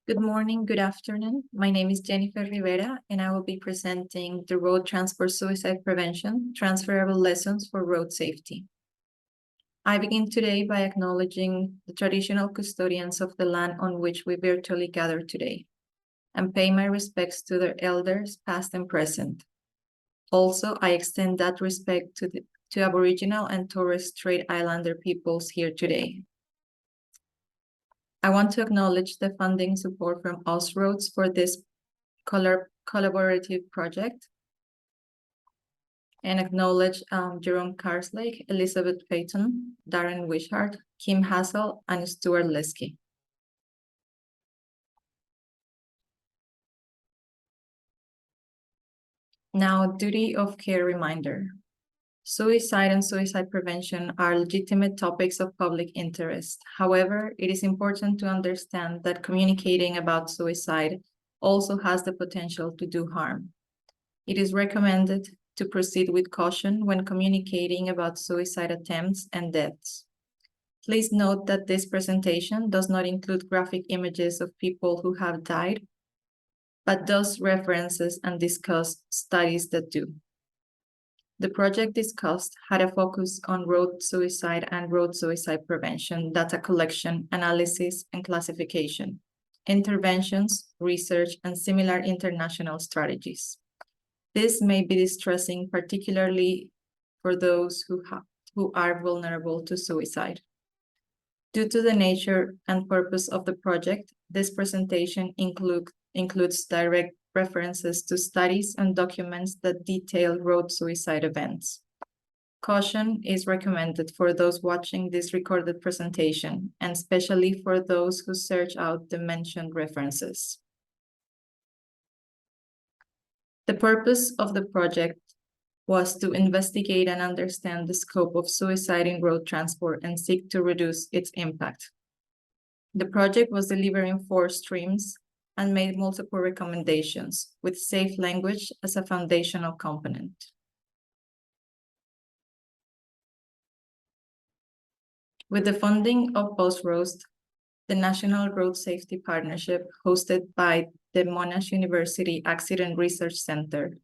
Good morning, good afternoon. My name is Jennifer Rivera, and I will be presenting the Road Transport Suicide Prevention Transferable Lessons for Road Safety. I begin today by acknowledging the traditional custodians of the land on which we virtually gather today, and pay my respects to their elders, past and present. Also, I extend that respect to Aboriginal and Torres Strait Islander peoples here today. I want to acknowledge the funding support from Roads for this collaborative project, and acknowledge Jerome Carslake, Elizabeth Payton, Darren Wishart, Kim Hassel, and Stuart Lesky. Now, duty of care reminder. Suicide and suicide prevention are legitimate topics of public interest. However, it is important to understand that communicating about suicide also has the potential to do harm. It is recommended to proceed with caution when communicating about suicide attempts and deaths. Please note that this presentation does not include graphic images of people who have died, but does references and discuss studies that do. The project discussed had a focus on road suicide and road suicide prevention, data collection, analysis, and classification, interventions, research, and similar international strategies. This may be distressing, particularly for those who are vulnerable to suicide. Due to the nature and purpose of the project, this presentation includes direct references to studies and documents that detail road suicide events. Caution is recommended for those watching this recorded presentation, and especially for those who search out the mentioned references. The purpose of the project was to investigate and understand the scope of suicide in road transport and seek to reduce its impact. The project was delivered in 4 streams and made multiple recommendations, with safe language as a foundational component. With the funding of Road, the National Road Safety Partnership, hosted by the Monash University Accident Research Center,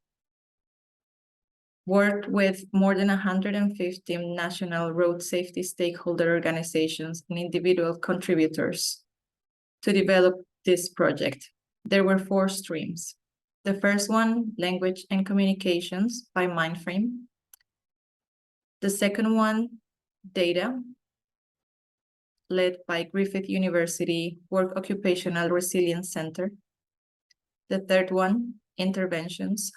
worked with more than 150 national road safety stakeholder organizations and individual contributors to develop this project. There were 4 streams. The first one, language and communications by Mindframe. The second one, data, led by Griffith University Work Occupational Resilience Center. The third one, interventions,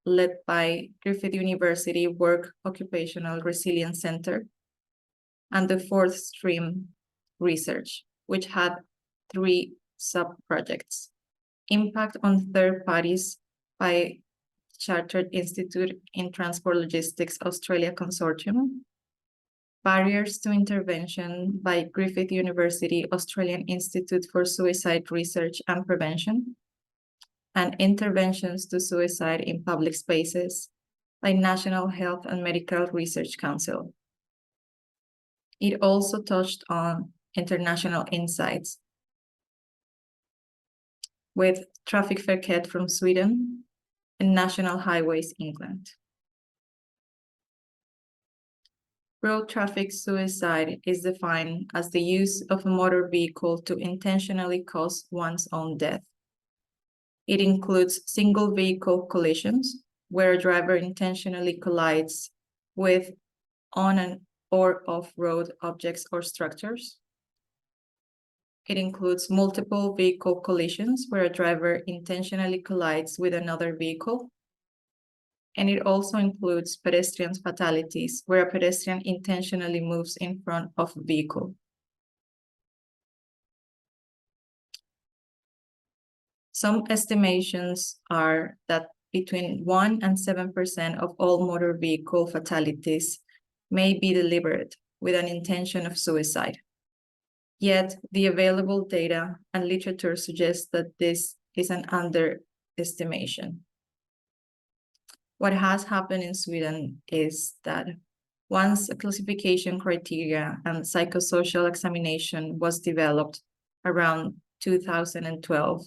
led by Griffith University Work Occupational Resilience Center. And the fourth stream, research, which had 3 sub-projects. Impact on third parties by Chartered Institute in Transport Logistics Australia Consortium. Barriers to intervention by Griffith University Australian Institute for Suicide Research and Prevention. And interventions to suicide in public spaces by National Health and Medical Research Council. It also touched on international insights with Traffic Verket from Sweden and National Highways England. Road traffic suicide is defined as the use of a motor vehicle to intentionally cause one's own death. It includes single vehicle collisions, where a driver intentionally collides with on and or off-road objects or structures. It includes multiple vehicle collisions, where a driver intentionally collides with another vehicle. And it also includes pedestrian fatalities, where a pedestrian intentionally moves in front of a vehicle. Some estimations are that between 1% and 7% of all motor vehicle fatalities may be deliberate with an intention of suicide. Yet, the available data and literature suggests that this is an underestimation. What has happened in Sweden is that once a classification criteria and psychosocial examination was developed around 2012,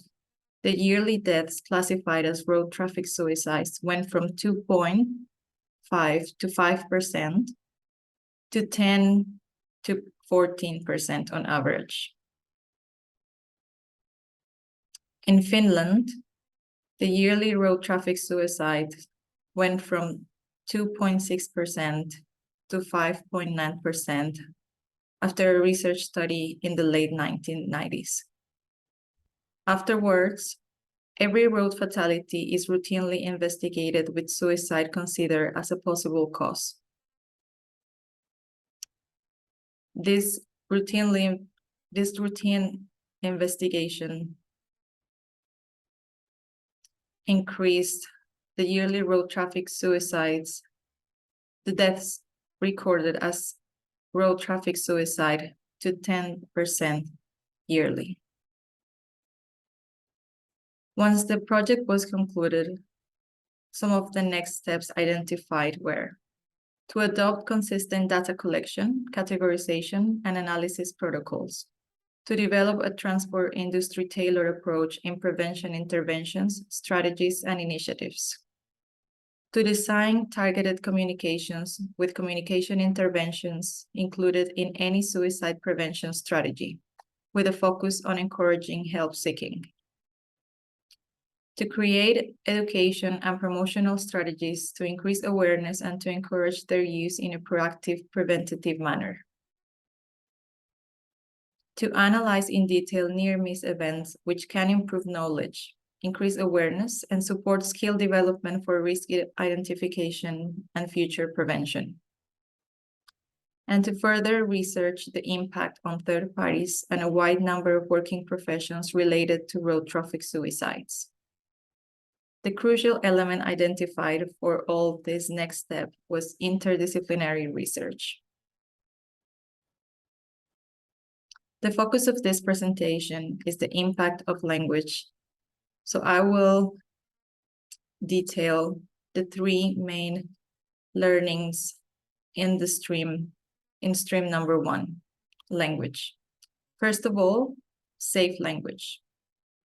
the yearly deaths classified as road traffic suicides went from 2.5 to 5% to 10 to 14% on average. In Finland, the yearly road traffic suicide went from 2.6% to 5.9% after a research study in the late 1990s. Afterwards, every road fatality is routinely investigated with suicide considered as a possible cause. This routine investigation increased the yearly road traffic suicides, the deaths recorded as road traffic suicide, to 10% yearly. Once the project was concluded, some of the next steps identified were to adopt consistent data collection, categorization, and analysis protocols, to develop a transport industry tailored approach in prevention interventions, strategies, and initiatives, to design targeted communications with communication interventions included in any suicide prevention strategy, with a focus on encouraging help seeking, to create education and promotional strategies to increase awareness and to encourage their use in a proactive, preventative manner, to analyze in detail near-miss events which can improve knowledge, increase awareness, and support skill development for risk identification and future prevention, and to further research the impact on third parties and a wide number of working professions related to road traffic suicides. The crucial element identified for all this next step was interdisciplinary research. The focus of this presentation is the impact of language. So I will detail the three main learnings in stream number 1, language. First of all, safe language.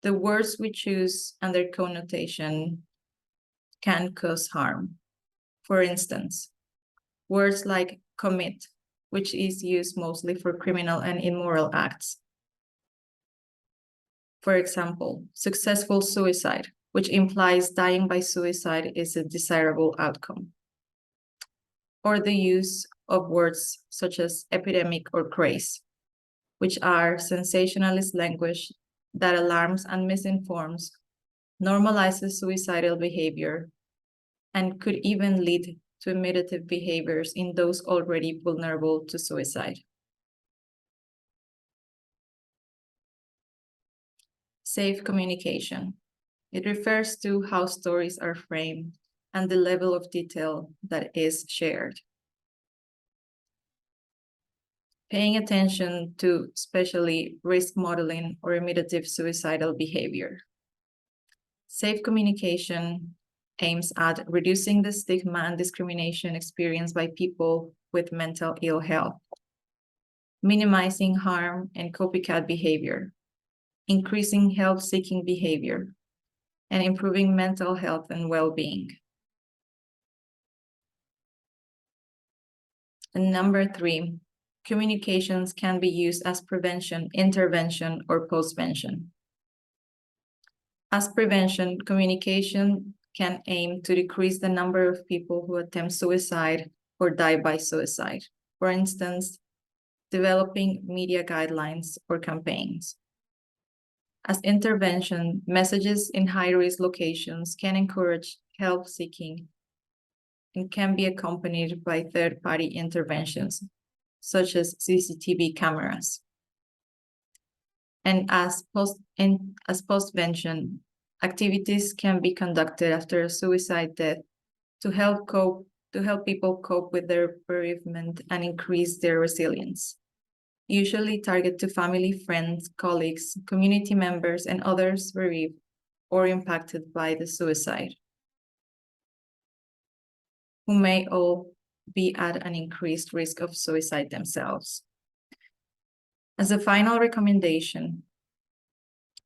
The words we choose and their connotation can cause harm. For instance, words like commit, which is used mostly for criminal and immoral acts. For example, successful suicide, which implies dying by suicide is a desirable outcome. Or the use of words such as epidemic or craze, which are sensationalist language that alarms and misinforms, normalizes suicidal behavior, and could even lead to imitative behaviors in those already vulnerable to suicide. Safe communication. It refers to how stories are framed and the level of detail that is shared. Paying attention to especially risk modeling or imitative suicidal behavior. Safe communication aims at reducing the stigma and discrimination experienced by people with mental ill health, minimizing harm and copycat behavior, increasing help-seeking behavior, and improving mental health and well-being. And number 3, communications can be used as prevention, intervention, or postvention. As prevention, communication can aim to decrease the number of people who attempt suicide or die by suicide. For instance, developing media guidelines or campaigns. As intervention, messages in high-risk locations can encourage help-seeking and can be accompanied by third-party interventions, such as CCTV cameras. And as postvention, activities can be conducted after a suicide death to help people cope with their bereavement and increase their resilience. Usually target to family, friends, colleagues, community members, and others bereaved or impacted by the suicide, who may all be at an increased risk of suicide themselves. As a final recommendation,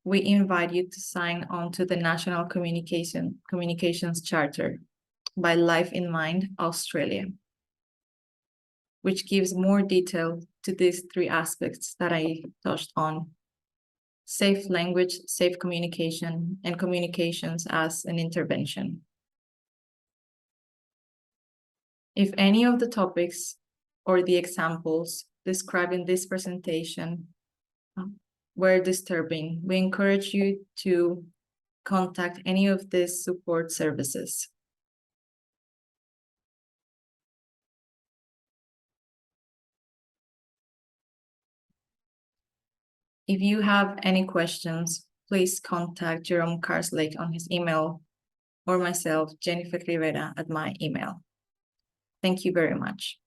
we invite you to sign on to the National Communications Charter by Life in Mind Australia, which gives more detail to these three aspects that I touched on: safe language, safe communication, and communications as an intervention. If any of the topics or the examples described in this presentation were disturbing, we encourage you to contact any of these support services. If you have any questions, please contact Jerome Carslake on his email or myself, Jennifer Rivera, at my email. Thank you very much.